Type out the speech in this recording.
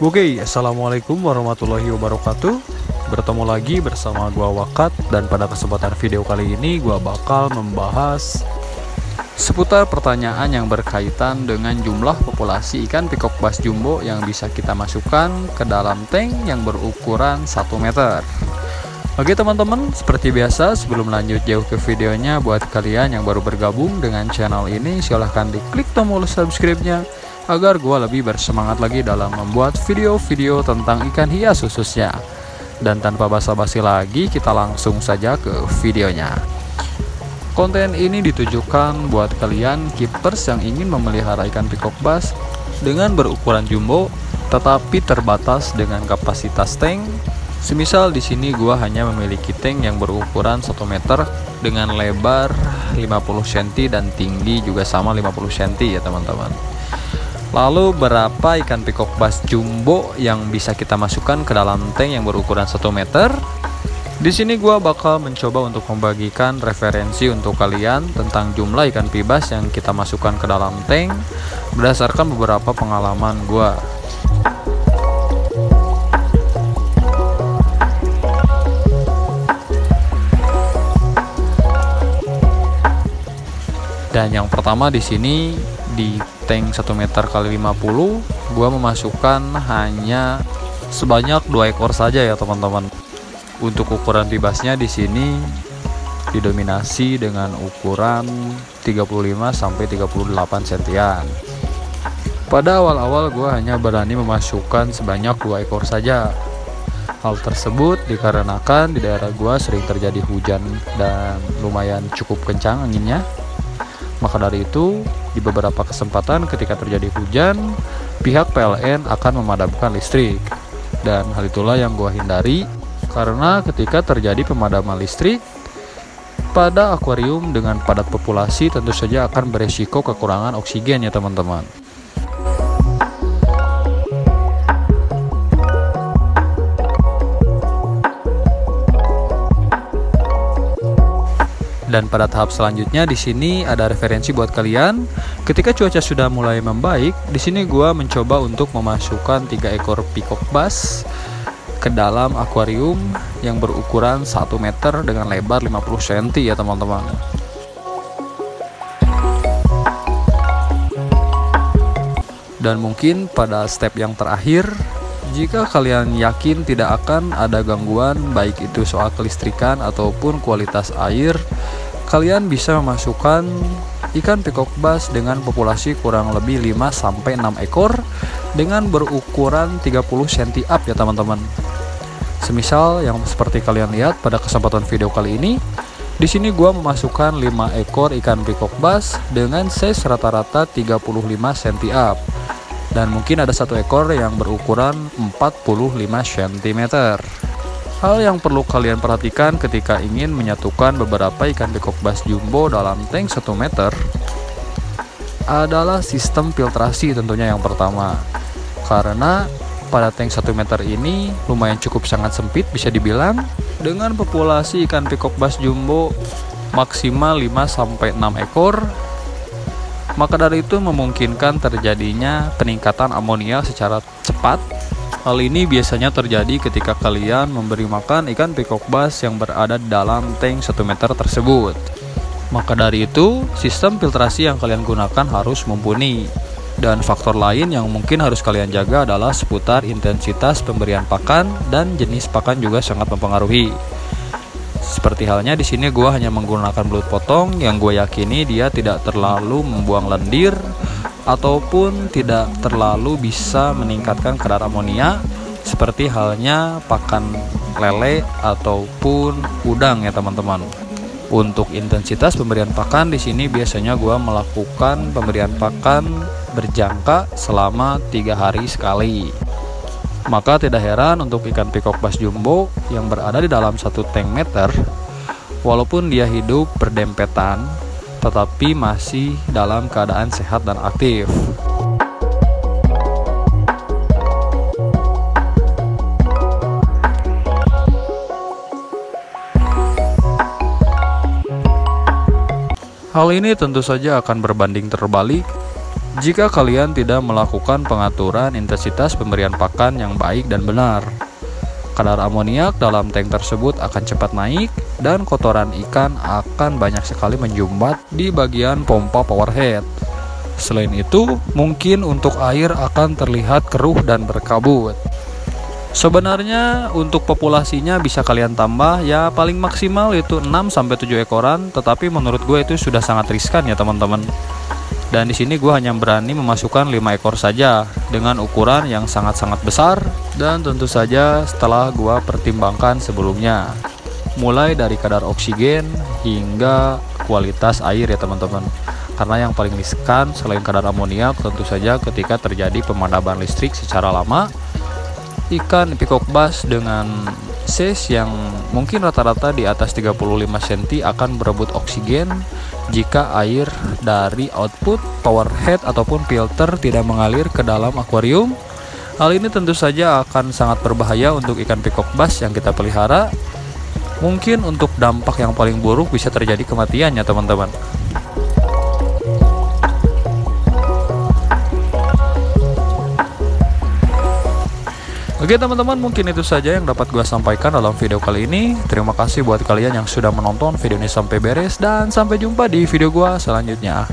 Oke, assalamualaikum warahmatullahi wabarakatuh. Bertemu lagi bersama gua Wakat, dan pada kesempatan video kali ini gua bakal membahas seputar pertanyaan yang berkaitan dengan jumlah populasi ikan peacock bass jumbo yang bisa kita masukkan ke dalam tank yang berukuran 1 meter. Oke teman-teman, seperti biasa sebelum lanjut jauh ke videonya, buat kalian yang baru bergabung dengan channel ini, silahkan diklik tombol subscribe-nya agar gua lebih bersemangat lagi dalam membuat video-video tentang ikan hias khususnya. Dan tanpa basa-basi lagi, kita langsung saja ke videonya. Konten ini ditujukan buat kalian keepers yang ingin memelihara ikan peacock bass dengan berukuran jumbo tetapi terbatas dengan kapasitas tank. Semisal di sini gua hanya memiliki tank yang berukuran 1 meter dengan lebar 50 cm dan tinggi juga sama 50 cm ya teman-teman. Lalu berapa ikan peacock bass jumbo yang bisa kita masukkan ke dalam tank yang berukuran 1 meter? Di sini gua bakal mencoba untuk membagikan referensi untuk kalian tentang jumlah ikan pibas yang kita masukkan ke dalam tank berdasarkan beberapa pengalaman gua. Dan yang pertama di sini di tank 1 meter x 50 gua memasukkan hanya sebanyak 2 ekor saja ya teman-teman. Untuk ukuran pibasnya di sini didominasi dengan ukuran 35 sampai 38 cm. Pada awal-awal gua hanya berani memasukkan sebanyak 2 ekor saja. Hal tersebut dikarenakan di daerah gua sering terjadi hujan dan lumayan cukup kencang anginnya. Maka dari itu, di beberapa kesempatan ketika terjadi hujan, pihak PLN akan memadamkan listrik. Dan hal itulah yang gua hindari, karena ketika terjadi pemadaman listrik pada akuarium dengan padat populasi, tentu saja akan beresiko kekurangan oksigen ya teman-teman. Dan pada tahap selanjutnya di sini ada referensi buat kalian. Ketika cuaca sudah mulai membaik, di sini gua mencoba untuk memasukkan 3 ekor peacock bass ke dalam akuarium yang berukuran 1 meter dengan lebar 50 cm ya teman-teman. Dan mungkin pada step yang terakhir, jika kalian yakin tidak akan ada gangguan baik itu soal kelistrikan ataupun kualitas air, kalian bisa memasukkan ikan peacock bass dengan populasi kurang lebih 5-6 ekor dengan berukuran 30 cm up ya teman-teman. Semisal yang seperti kalian lihat pada kesempatan video kali ini, di sini gua memasukkan 5 ekor ikan peacock bass dengan size rata-rata 35 cm up. Dan mungkin ada 1 ekor yang berukuran 45 cm. Hal yang perlu kalian perhatikan ketika ingin menyatukan beberapa ikan peacock bass jumbo dalam tank 1 meter adalah sistem filtrasi tentunya yang pertama. Karena pada tank 1 meter ini lumayan cukup sangat sempit bisa dibilang, dengan populasi ikan peacock bass jumbo maksimal 5-6 ekor. Maka dari itu memungkinkan terjadinya peningkatan amonia secara cepat. Hal ini biasanya terjadi ketika kalian memberi makan ikan peacock bass yang berada di dalam tank 1 meter tersebut. Maka dari itu, sistem filtrasi yang kalian gunakan harus mumpuni. Dan faktor lain yang mungkin harus kalian jaga adalah seputar intensitas pemberian pakan dan jenis pakan juga sangat mempengaruhi. Seperti halnya di sini gue hanya menggunakan belut potong yang gue yakini dia tidak terlalu membuang lendir ataupun tidak terlalu bisa meningkatkan kadar amonia seperti halnya pakan lele ataupun udang ya teman-teman. Untuk intensitas pemberian pakan di sini biasanya gue melakukan pemberian pakan berjangka selama 3 hari sekali. Maka tidak heran untuk ikan peacock bass jumbo yang berada di dalam 1 tank meter, walaupun dia hidup berdempetan, tetapi masih dalam keadaan sehat dan aktif. Hal ini tentu saja akan berbanding terbalik jika kalian tidak melakukan pengaturan intensitas pemberian pakan yang baik dan benar. Kadar amoniak dalam tank tersebut akan cepat naik dan kotoran ikan akan banyak sekali menjumbat di bagian pompa powerhead. Selain itu, mungkin untuk air akan terlihat keruh dan berkabut. Sebenarnya untuk populasinya bisa kalian tambah ya paling maksimal itu 6-7 ekoran, tetapi menurut gue itu sudah sangat riskan ya teman-teman. Dan di sini gue hanya berani memasukkan 5 ekor saja dengan ukuran yang sangat-sangat besar dan tentu saja setelah gue pertimbangkan sebelumnya. Mulai dari kadar oksigen hingga kualitas air ya teman-teman. Karena yang paling riskan selain kadar amoniak tentu saja ketika terjadi pemadaman listrik secara lama, ikan peacock bass dengan size yang mungkin rata-rata di atas 35 cm akan berebut oksigen jika air dari output powerhead ataupun filter tidak mengalir ke dalam akuarium. Hal ini tentu saja akan sangat berbahaya untuk ikan peacock bass yang kita pelihara. Mungkin untuk dampak yang paling buruk bisa terjadi kematian ya teman-teman. Oke teman-teman, mungkin itu saja yang dapat gue sampaikan dalam video kali ini. Terima kasih buat kalian yang sudah menonton video ini sampai beres, dan sampai jumpa di video gue selanjutnya.